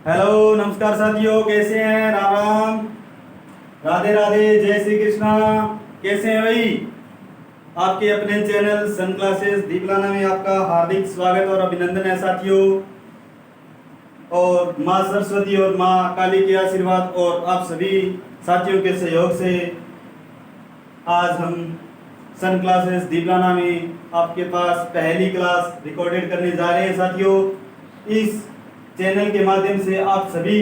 Hello नमस्कार साथियों, कैसे हैं? राम राम, राधे राधे, जय श्री कृष्णा। कैसे हैं भाई? आपके अपने चैनल सन क्लासेस दीपलाना में आपका हार्दिक स्वागत और अभिनंदन है साथियों। और माँ सरस्वती और माँ काली के आशीर्वाद और आप सभी साथियों के सहयोग से आज हम सन क्लासेस दीपलाना में आपके पास पहली क्लास रिकॉर्डेड करने जा रहे हैं साथियों। इस चैनल के माध्यम से आप सभी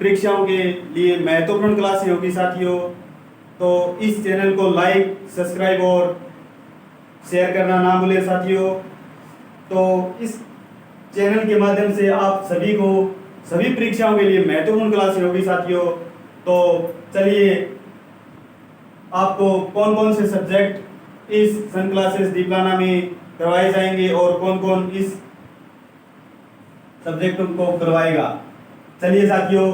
परीक्षाओं के लिए महत्वपूर्ण क्लासें होगी साथियों। तो इस चैनल को लाइक, सब्सक्राइब और शेयर करना ना भूलें साथियों। तो इस चैनल के माध्यम से आप सभी को सभी परीक्षाओं के लिए महत्वपूर्ण क्लासें होगी साथियों। तो चलिए, आपको कौन कौन से सब्जेक्ट इस सन क्लासेस दीपलाना में करवाए जाएंगे और कौन कौन इस सब्जेक्ट को करवाएगा, चलिए साथियों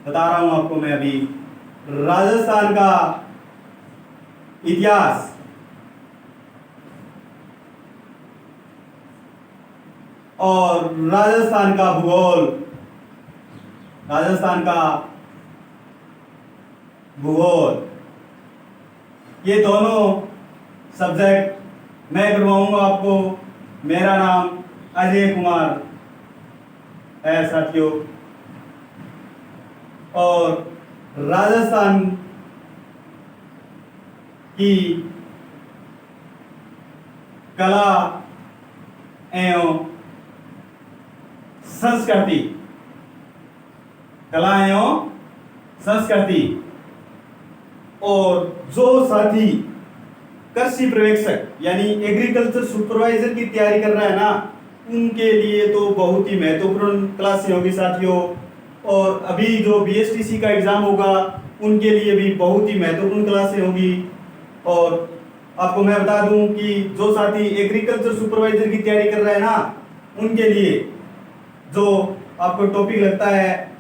बता रहा हूं आपको मैं अभी। राजस्थान का इतिहास, और राजस्थान का भूगोल। राजस्थान का भूगोल, ये दोनों सब्जेक्ट मैं करवाऊंगा आपको। मेरा नाम अजय कुमार है साथियों। और राजस्थान की कला एवं संस्कृति, कला एवं संस्कृति, और जो साथी कृषि पर्यवेक्षक यानी एग्रीकल्चर सुपरवाइजर की तैयारी कर रहा है ना, उनके लिए तो बहुत ही महत्वपूर्ण क्लासें होगी साथियों। और अभी जो बीएसटीसी का एग्जाम होगा उनके लिए भी बहुत ही महत्वपूर्ण क्लासें होगी। और आपको मैं बता दूं कि जो साथी एग्रीकल्चर सुपरवाइजर की तैयारी कर रहा है ना, उनके लिए जो आपको टॉपिक लगता है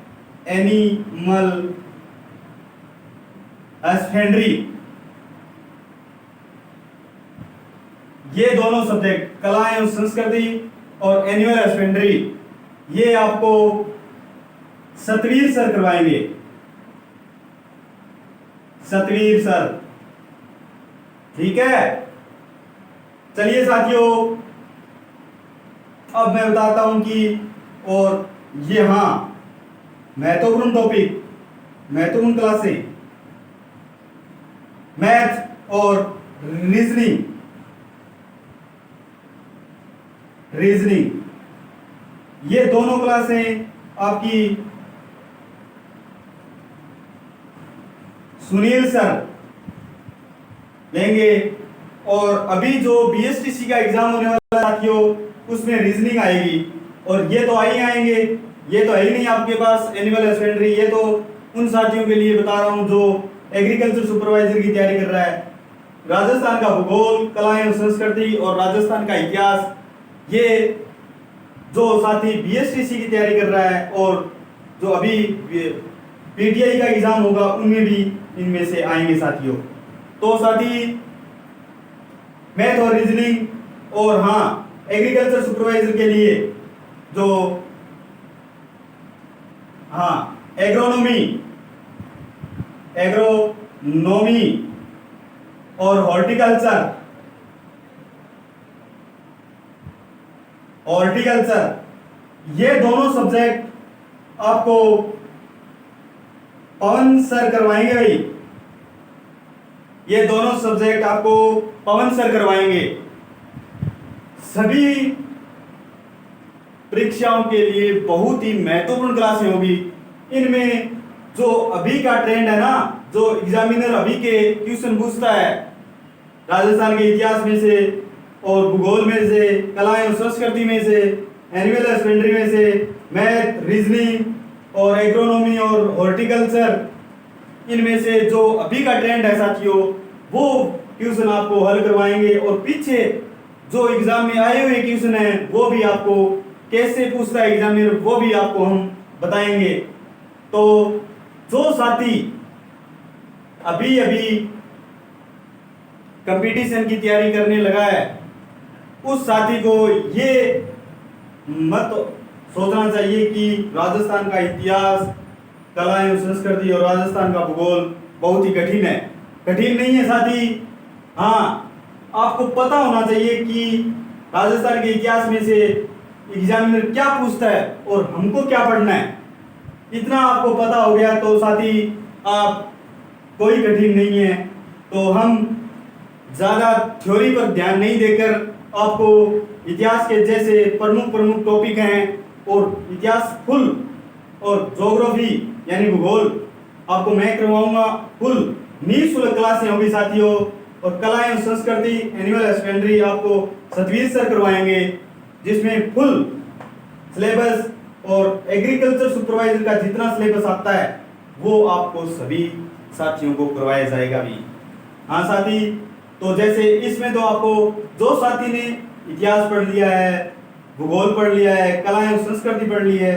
एनिमल हस्बेंड्री, ये दोनों सब्जेक्ट कला एवं संस्कृति और एनिमल हस्बेंड्री, ये आपको सतवीर सर करवाएंगे। सतवीर सर, ठीक है। चलिए साथियों, अब मैं बताता हूं कि और ये हाँ महत्वपूर्ण टॉपिक, महत्वपूर्ण क्लासें मैथ और रीजनिंग। ये दोनों क्लासें आपकी सुनील सर लेंगे। और अभी जो बीएसटीसी का एग्जाम होने वाला है साथियों, उसमें रीजनिंग आएगी। और ये तो आ ही आएंगे, ये तो है ही नहीं आपके पास एनिमल हस्बेंड्री। ये तो उन साथियों के लिए बता रहा हूं जो एग्रीकल्चर सुपरवाइजर की तैयारी कर रहा है। राजस्थान का भूगोल, कला एवं संस्कृति और राजस्थान का इतिहास, ये जो साथी बीएसटीसी की तैयारी कर रहा है और जो अभी पीटीआई का एग्जाम होगा, उनमें भी इनमें से आएंगे साथियों। तो साथी मैथ और रीजनिंग, और हाँ एग्रीकल्चर सुपरवाइजर के लिए जो हाँ एग्रोनॉमी और हॉर्टिकल्चर, ये दोनों सब्जेक्ट आपको पवन सर करवाएंगे भाई। ये दोनों सब्जेक्ट आपको पवन सर करवाएंगे। सभी परीक्षाओं के लिए बहुत ही महत्वपूर्ण क्लासें होगी। इनमें जो अभी का ट्रेंड है ना, जो एग्जामिनर अभी के क्वेश्चन पूछता है राजस्थान के इतिहास में से और भूगोल में से, कला एवं संस्कृति में से, एनिमल हस्बेंड्री में से, मैथ, रीजनिंग और एग्रोनॉमी और हॉर्टिकल्चर, इनमें से जो अभी का ट्रेंड है साथियों, वो ट्यूशन आपको हल करवाएंगे। और पीछे जो एग्जाम में आए हुए क्वेश्चन है, वो भी आपको कैसे पूछता है एग्जामिनर, वो भी आपको हम बताएंगे। तो जो साथी अभी कंपटीशन की तैयारी करने लगा है, उस साथी को ये मत सोचना चाहिए कि राजस्थान का इतिहास, कला एवं संस्कृति और राजस्थान का भूगोल बहुत ही कठिन है। कठिन नहीं है साथी, हाँ आपको पता होना चाहिए कि राजस्थान के इतिहास में से एग्जामिनर क्या पूछता है और हमको क्या पढ़ना है। इतना आपको पता हो गया तो साथी आप कोई कठिन नहीं है। तो हम ज़्यादा थ्योरी पर ध्यान नहीं देकर आपको इतिहास के जैसे प्रमुख टॉपिक हैं और इतिहास फुल और ज्योग्राफी यानी भूगोल आपको मैं करवाऊंगा फुल। निःशुल्क क्लासें होगी साथियों। और कला एवं संस्कृति एनिमल हस्बेंड्री आपको सतवीर सर करवाएंगे, जिसमें फुल सिलेबस और एग्रीकल्चर सुपरवाइजर का जितना सिलेबस आता है वो आपको सभी साथियों को करवाया जाएगा भी। हाँ साथी, तो जैसे इसमें तो आपको जो साथी ने इतिहास पढ़ लिया है, भूगोल पढ़ लिया है, कला एवं संस्कृति पढ़ ली है,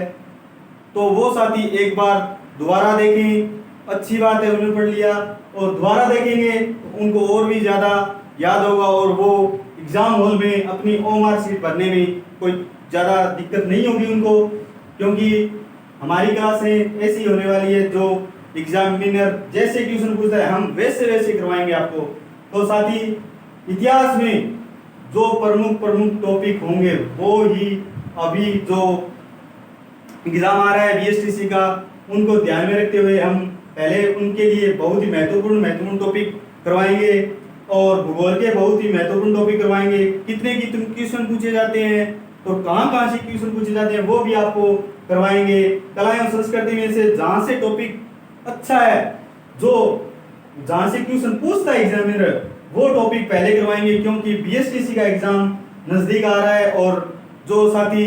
तो वो साथी एक बार दोबारा देखें। अच्छी बात है उन्होंने पढ़ लिया, और दोबारा देखेंगे तो उनको और भी ज़्यादा याद होगा और वो एग्ज़ाम हॉल में अपनी OMR शीट भरने में कोई ज़्यादा दिक्कत नहीं होगी उनको, क्योंकि हमारी क्लासें ऐसी होने वाली है जो एग्जामिनर जैसे क्वेश्चन पूछता है हम वैसे करवाएंगे आपको। तो साथी इतिहास में जो प्रमुख टॉपिक होंगे वो ही अभी जो एग्जाम आ रहा है BSTC का, उनको ध्यान में रखते हुए हम पहले उनके लिए बहुत ही महत्वपूर्ण टॉपिक करवाएंगे और भूगोल के बहुत ही महत्वपूर्ण टॉपिक करवाएंगे। कितने की क्वेश्चन पूछे जाते हैं तो कहाँ से क्वेश्चन पूछे जाते हैं वो भी आपको करवाएंगे। कला एवं संस्कृति में से जहाँ से टॉपिक अच्छा है, जो जहाँ से क्वेश्चन पूछता है एग्जामिनर, वो टॉपिक पहले करवाएंगे, क्योंकि BSTC का एग्जाम नज़दीक आ रहा है और जो साथी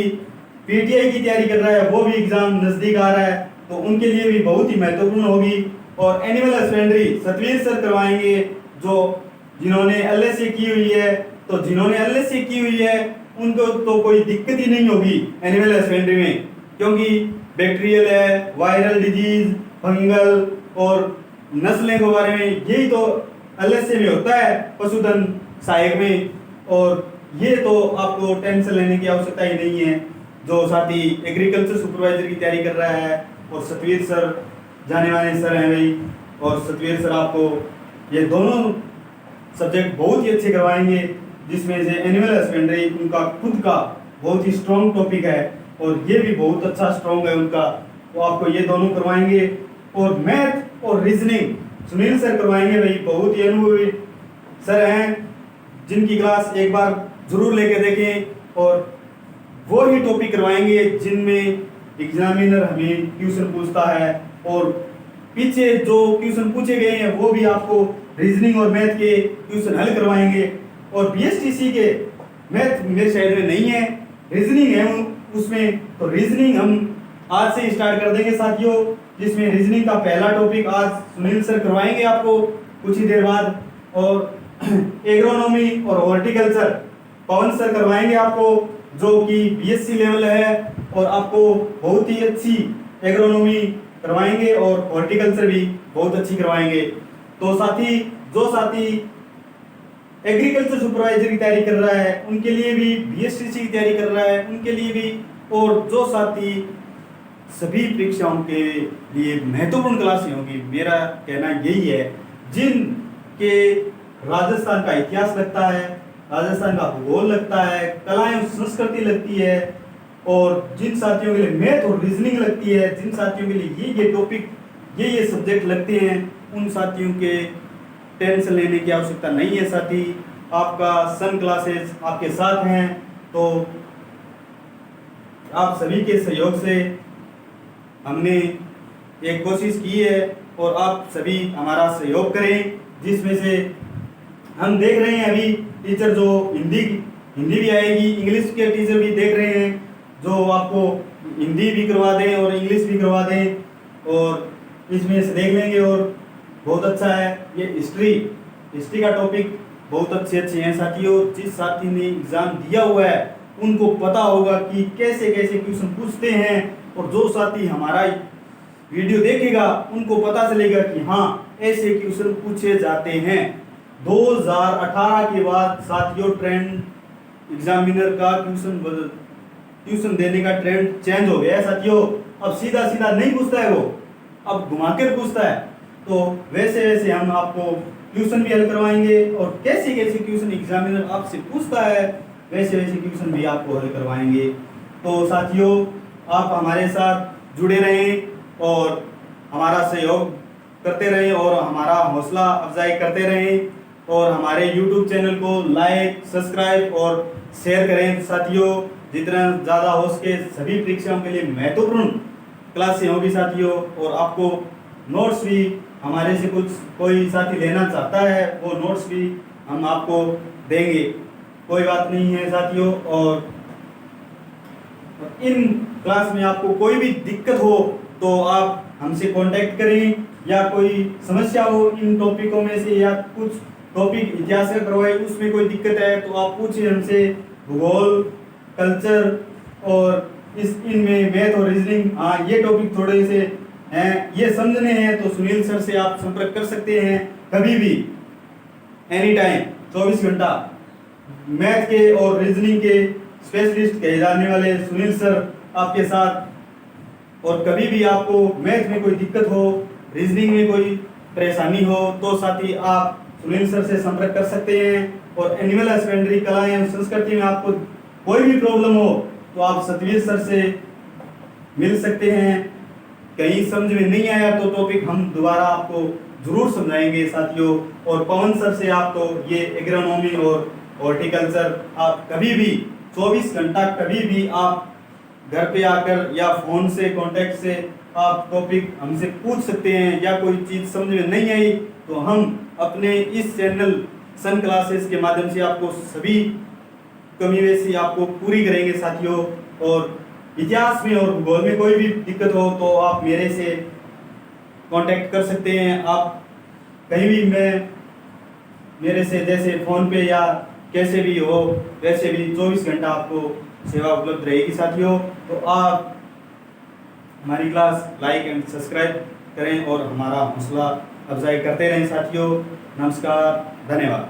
PTI की तैयारी कर रहा है वो भी एग्जाम नज़दीक आ रहा है, तो उनके लिए भी बहुत ही महत्वपूर्ण होगी। और एनिमल हस्बेंड्री सतवीर सर करवाएंगे, जो जिन्होंने LSA की हुई है, तो जिन्होंने LSA की हुई है उनको तो कोई दिक्कत ही नहीं होगी एनिमल हस्बेंड्री में, क्योंकि बैक्टीरियल है, वायरल डिजीज, फंगल और नस्लें के बारे में यही तो LSA में होता है, पशुधन सहायक में। और ये तो आपको टेंशन लेने की आवश्यकता ही नहीं है। जो साथी एग्रीकल्चर सुपरवाइजर की तैयारी कर रहा है और सतवीर सर जाने वाले सर हैं भाई, और सतवीर सर आपको ये दोनों सब्जेक्ट बहुत ही अच्छे करवाएंगे, जिसमें से एनिमल हस्बेंड्री उनका खुद का बहुत ही स्ट्रॉन्ग टॉपिक है और ये भी बहुत अच्छा स्ट्रॉन्ग है उनका, तो आपको ये दोनों करवाएंगे। और मैथ और रीजनिंग सुनील सर करवाएंगे भाई, बहुत ही अनुभवी सर हैं, जिनकी क्लास एक बार जरूर लेके देखें। और वो ही टॉपिक करवाएंगे जिनमें एग्जामिनर हमें क्वेश्चन पूछता है, और पीछे जो क्वेश्चन पूछे गए हैं वो भी आपको रीजनिंग और मैथ के क्वेश्चन हल करवाएंगे। और BSTC के मैथ मेरे शहर में नहीं है, रीजनिंग है उसमें, तो रीजनिंग हम आज से स्टार्ट कर देंगे साथियों, जिसमें रीजनिंग का पहला टॉपिक आज सुनील सर करवाएंगे आपको कुछ ही देर बाद। और एग्रोनॉमी और हॉर्टिकल्चर पवन सर करवाएंगे आपको, जो कि BSc लेवल है, और आपको बहुत ही अच्छी एग्रोनॉमी करवाएंगे और हॉर्टिकल्चर भी बहुत अच्छी करवाएंगे। तो साथी जो साथी एग्रीकल्चर सुपरवाइजर की तैयारी कर रहा है उनके लिए भी, BSTC की तैयारी कर रहा है उनके लिए भी, और जो साथी सभी परीक्षाओं के लिए महत्वपूर्ण क्लासें होंगी, मेरा कहना यही है, जिनके राजस्थान का इतिहास लगता है, राजस्थान का भूगोल लगता है, कला एवं संस्कृति लगती है, और जिन साथियों के लिए मैथ और रीजनिंग लगती है, जिन साथियों के लिए ये टॉपिक ये सब्जेक्ट लगते हैं, उन साथियों के टेंशन लेने की आवश्यकता नहीं है साथी। आपका सन क्लासेस आपके साथ हैं, तो आप सभी के सहयोग से हमने एक कोशिश की है और आप सभी हमारा सहयोग करें, जिसमें से हम देख रहे हैं अभी टीचर जो हिंदी भी आएगी, इंग्लिश के टीचर भी देख रहे हैं जो आपको हिंदी भी करवा दें और इंग्लिश भी करवा दें, और इसमें से देख लेंगे। और बहुत अच्छा है ये हिस्ट्री का टॉपिक, बहुत अच्छे हैं साथियों। जिस साथी ने एग्ज़ाम दिया हुआ है उनको पता होगा कि कैसे क्वेश्चन पूछते हैं, और जो साथी हमारा वीडियो देखेगा उनको पता चलेगा कि हाँ ऐसे क्वेश्चन पूछे जाते हैं। 2018 के बाद साथियों ट्रेंड एग्जामिनर का क्वेश्चन ट्यूशन देने का ट्रेंड चेंज हो गया है साथियों। अब सीधा सीधा नहीं पूछता है वो, अब घुमाकर पूछता है। तो वैसे वैसे हम आपको ट्यूशन भी हल करवाएंगे और कैसे कैसे क्वेश्चन एग्जामिनर आपसे पूछता है वैसे वैसे क्वेश्चन भी आपको हल करवाएंगे। तो साथियों आप हमारे साथ जुड़े रहें और हमारा सहयोग करते रहें और हमारा हौसला अफजाई करते रहें और हमारे YouTube चैनल को लाइक, सब्सक्राइब और शेयर करें साथियों। जितना ज़्यादा हो सके सभी परीक्षाओं के लिए महत्वपूर्ण क्लासें होगी साथियों। और आपको नोट्स भी हमारे से कुछ कोई साथी लेना चाहता है वो नोट्स भी हम आपको देंगे, कोई बात नहीं है साथियों। और इन क्लास में आपको कोई भी दिक्कत हो तो आप हमसे कांटेक्ट करें, या कोई समस्या हो इन टॉपिकों में से या कुछ टॉपिक इतिहास का करवाए उसमें कोई दिक्कत है तो आप पूछिए हमसे। भूगोल, कल्चर और इनमें मैथ और रीजनिंग, हाँ ये टॉपिक थोड़े से हैं ये समझने हैं तो सुनील सर से आप संपर्क कर सकते हैं कभी भी, एनी टाइम, 24 घंटा। मैथ के और रीजनिंग के स्पेशलिस्ट कहे जाने वाले सुनील सर आपके साथ। और कभी भी आपको मैथ में कोई दिक्कत हो, रीजनिंग में कोई परेशानी हो तो साथी आप सुनील सर से संपर्क कर सकते हैं। और एनिमल हस्बेंड्री, कला एवं संस्कृति में आपको कोई भी प्रॉब्लम हो तो आप सतवीर सर से मिल सकते हैं। कहीं समझ में नहीं आया तो टॉपिक हम दोबारा आपको जरूर समझाएंगे साथियों। और पवन सर से आप तो ये एग्रोनॉमी और हॉर्टिकल्चर आप कभी भी 24 घंटा कभी भी आप घर पे आकर या फोन से कांटेक्ट से आप टॉपिक हमसे पूछ सकते हैं। या कोई चीज़ समझ में नहीं आई तो हम अपने इस चैनल सन क्लासेस के माध्यम से आपको सभी कमी वेसी आपको पूरी करेंगे साथियों। और इतिहास में और भूगोल में कोई भी दिक्कत हो तो आप मेरे से कांटेक्ट कर सकते हैं। आप कहीं भी मैं मेरे से जैसे फ़ोन पे या कैसे भी हो वैसे भी 24 घंटा आपको सेवा उपलब्ध रहेगी साथियों। तो आप हमारी क्लास लाइक एंड सब्सक्राइब करें और हमारा हौसला अफजाई करते रहें साथियों। नमस्कार, धन्यवाद।